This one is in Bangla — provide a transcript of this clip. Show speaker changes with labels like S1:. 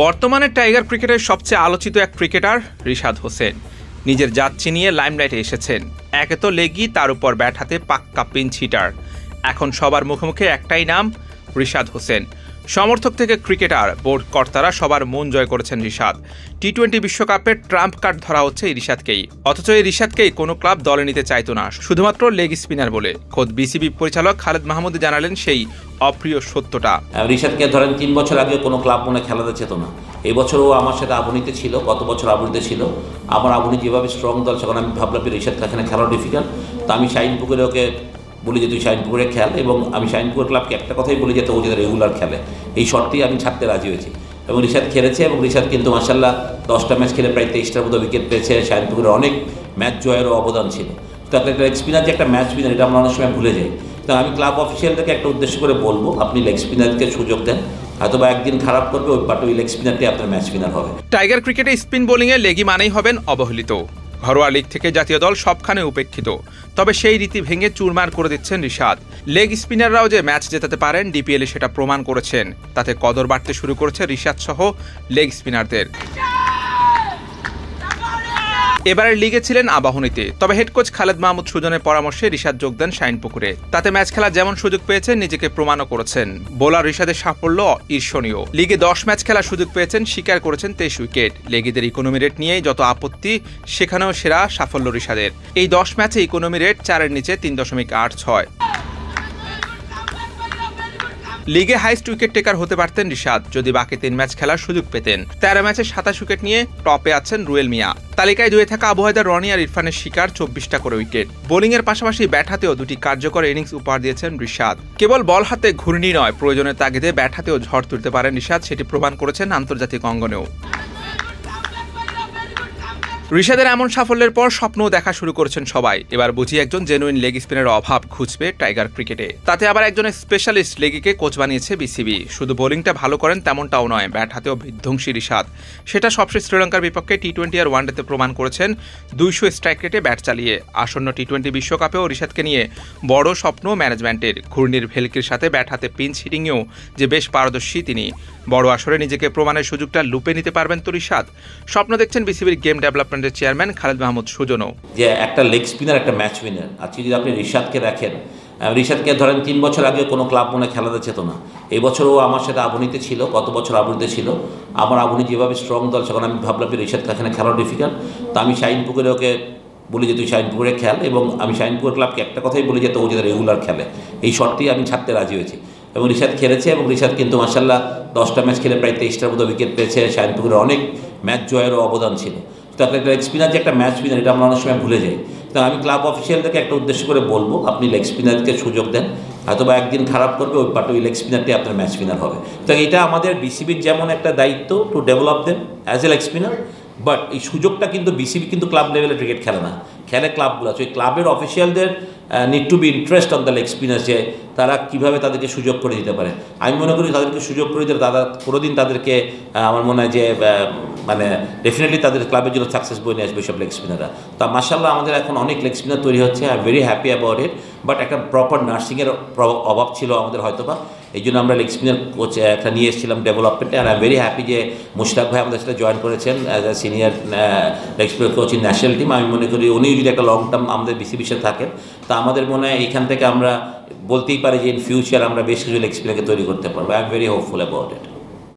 S1: বর্তমানে টাইগার ক্রিকেটের সবচেয়ে আলোচিত এক ক্রিকেটার রিশাদ হোসেন নিজের জাত চিনিয়ে লাইমলাইটে এসেছেন। একে তো লেগি, তার উপর ব্যাট হাতে পাক্কা পিঞ্চ হিটার। এখন সবার মুখোমুখি একটাই নাম, রিশাদ হোসেন। সমর্থক থেকে ক্রিকেটার, বোর্ড কর্তারা সবার মন জয় করেছেন রিশাদ। টি-20 বিশ্বকাপের ট্রাম্প কার্ড ধরা হচ্ছে এই রিশাদকেই। অথচ এই রিশাদকেই কোনো ক্লাব দলে নিতে চাইতো না, শুধুমাত্র লেগ স্পিনার বলে। খোদ বিসিবি পরিচালক খালেদ মাহমুদ জানালেন সেই অপ্রিয় সত্যটা।
S2: রিশাদকে ধরেন 3 বছর আগে কোনো ক্লাব মনে খেলাতে চেত না। এই বছরও আমার সাথে আবুনিতে ছিল, গত বছর আবুনিতে ছিল। আমার আবুনি যেভাবে স্ট্রং দল, সেখানে আমি ভাবলাম যে রিশাদকে এখানে খেলা ডিফিকাল্ট। তো আমি শাহিনপুকুরে ওকে বলি যে তুই শাহিনপুকুরে খেল, এবং আমি শাহিনপুকুর ক্লাবকে একটা কথাই বলি যে ও যাতে রেগুলার খেলে, এই শর্তেই আমি ছাড়তে রাজি হয়েছি। এবং রিশাদ খেলেছে, এবং রিশাদ কিন্তু মাশাআল্লাহ 10টা ম্যাচ খেলে প্রায় 23টার মতো উইকেট পেয়েছে। শাহিনপুকুরে অনেক ম্যাচ জয়েরও অবদান ছিল। তো একটা লেগ স্পিনার যে একটা ম্যাচ উইনার, এটা আমরা অনেক সময় ভুলে যাই। তো আমি ক্লাব অফিসিয়ালদেরকে একটা উদ্দেশ্য করে বলবো, আপনি লেগ স্পিনারকে সুযোগ দেন, হয়তোবা একদিন খারাপ করবে ওই লেগ স্পিনারটি আপনার ম্যাচ উইনার হবে।
S1: টাইগার ক্রিকেটে স্পিন বোলিংয়ে লেগি মানেই হবেন অবহেলিত। ঘরোয়া লিগ থেকে জাতীয় দল সবখানে উপেক্ষিত। তবে সেই রীতি ভেঙে চুরমার করে দিচ্ছেন রিশাদ। লেগ স্পিনাররাও যে ম্যাচ জেতাতে পারেন, ডিপিএলে সেটা প্রমাণ করেছেন। তাতে কদর বাড়তে শুরু করেছে রিশাদ সহ লেগ স্পিনারদের। এবারের লিগে ছিলেন আবাহনীতে, তবে হেড কোচ খালেদ মাহমুদ সুজনের পরামর্শে রিশাদ যোগ দেন শাহিনপুকুরে। তাতে ম্যাচ খেলার যেমন সুযোগ পেয়েছেন, নিজেকে প্রমাণও করেছেন। বোলার রিশাদের সাফল্য ঈর্ষণীয়। লিগে 10 ম্যাচ খেলার সুযোগ পেয়েছেন, স্বীকার করেছেন 23 উইকেট। লেগিদের ইকোনমি রেট নিয়েই যত আপত্তি, সেখানেও সেরা সাফল্য রিশাদের। এই 10 ম্যাচে ইকোনমি রেট 4-এর নিচে 3.86। লিগে হাইস্ট উইকেট টেকার হতে পারতেন রিশাদ যদি বাকি 3 ম্যাচ খেলার সুযোগ পেতেন। 13 ম্যাচে 27 উইকেট নিয়ে টপে আছেন রুয়েল মিয়া। তালিকায় 2 থাকা আবু হায়দার, রনি আর ইরফানের শিকার 24টা করে উইকেট। বোলিংয়ের পাশাপাশি ব্যাট হাতেও 2টি কার্যকর ইনিংস উপহার দিয়েছেন রিশাদ। কেবল বল হাতে ঘূর্ণি নয়, প্রয়োজনের তাগিদে ব্যাট হাতেও ঝড় তুলতে পারেন রিশাদ, সেটি প্রমাণ করেছেন আন্তর্জাতিক অঙ্গনেও। রিশাদের এমন সাফল্যের পর স্বপ্নও দেখা শুরু করেছেন সবাই। এবার বুঝি একজন জেনুইন লেগ স্পিনারের অভাব খুঁজবে টাইগার ক্রিকেটে। তাতে আবার একজনের স্পেশালিস্ট লেগিকে কোচ বানিয়েছে বিসিবি। শুধু বোলিংটা ভালো করেন তেমনটাও নয়, ব্যাট হাতেও বিধ্বংসী রিশাদ। সেটা সবশেষ শ্রীলঙ্কার বিপক্ষে টি-20 আর ওয়ানডেতে প্রমাণ করেছেন 200 স্ট্রাইক রেটে ব্যাট চালিয়ে। আসন্ন টি-20 বিশ্বকাপেও রিশাদকে নিয়ে বড় স্বপ্ন ম্যানেজমেন্টের। ঘূর্ণির ভেলকির সাথে ব্যাট হাতে পিঞ্চ হিটিংয়েও যে বেশ পারদর্শী তিনি। বড় আসরে নিজেকে প্রমাণের সুযোগটা লুপে নিতে পারবেন তো রিশাদ। স্বপ্ন দেখছেন বিসিবির গেম ডেভেলপমেন্টের চেয়ারম্যান খালেদ মাহমুদ সুজনও।
S2: যে একটা লেগ স্পিনার, একটা ম্যাচ উইনার। আজকে যদি আপনি রিশাদকে দেখেন, রিশাদকে ধরেন 3 বছর আগে কোনো ক্লাব মনে খেলাতে চেত না। এই বছরও আমার সাথে আবুনিতে ছিল, গত বছর আবুনিতে ছিল। আমার আবুনি যেভাবে স্ট্রং দল, সেখানে আমি ভাবলাম যে রিশাদকে এখানে খেলা ডিফিকাল্ট। তো আমি শাহিনপুকুরে ওকে বলি যে তুই শাহিনপুকুরে খেল, এবং আমি শাহিনপুকুর ক্লাবকে একটা কথাই বলি যে ও যাতে রেগুলার খেলে, এই শর্তেই আমি ছাড়তে রাজি হয়েছি। এবং রিশাদ খেলেছে, এবং রিশাদ কিন্তু মাশাআল্লাহ 10টা ম্যাচ খেলে প্রায় 23টার মতো উইকেট পেয়েছে। শাহিনপুকুরে অনেক ম্যাচ জয়েরও অবদান ছিল। তো একটা লেগ স্পিনার যে একটা ম্যাচ উইনার, এটা আমরা অনেক সময় ভুলে যাই। তো আমি ক্লাব অফিসিয়ালদেরকে একটা উদ্দেশ্য করে বলবো, আপনি লেগ স্পিনারকে সুযোগ দেন, হয়তোবা একদিন খারাপ করবে ওই লেগ স্পিনারটি আপনার ম্যাচ উইনার হবে। তো এটা আমাদের বিসিবির যেমন একটা দায়িত্ব to develop them as a leg spinner, but এই সুযোগটা কিন্তু বিসিবি কিন্তু ক্লাব লেভেলে ক্রিকেট খেলে না, খেলে ক্লাবগুলো আছে। ওই ক্লাবের অফিসিয়ালদের need to be interest on the leg spinner, যে তারা কীভাবে তাদেরকে সুযোগ করে দিতে পারে। আমি মনে করি তাদেরকে সুযোগ করে দিলে কোনোদিন তাদেরকে আমার মনে হয় যে মানে ডেফিনেটলি তাদের ক্লাবের জন্য সাকসেস বই নিয়ে আসবে সব লেগ স্পিনাররা। তা মাশাআল্লাহ আমাদের এখন অনেক লেগ স্পিনার তৈরি হচ্ছে। I am very happy about it. But একটা প্রপার নার্সিংয়ের অভাব ছিল আমাদের হয়তোবা, এই জন্য আমরা লেগ স্পিনার কোচ একটা নিয়ে এসেছিলাম ডেভেলপমেন্টে। আর আই এম ভেরি হ্যাপি যে মুশতাক ভাই আমাদের সাথে জয়েন করেছেন as a senior leg spinner coach in national team. আমি মনে করি উনি যদি একটা লং টার্ম আমাদের বিসিবির সাথে থাকেন, তা আমাদের মনে হয় এখান থেকে আমরা বলতেই পারি যে ইন ফিউচার আমরা বেশ কিছু লেগ স্পিনারকে তৈরি করতে পারবো। I am very hopeful about it.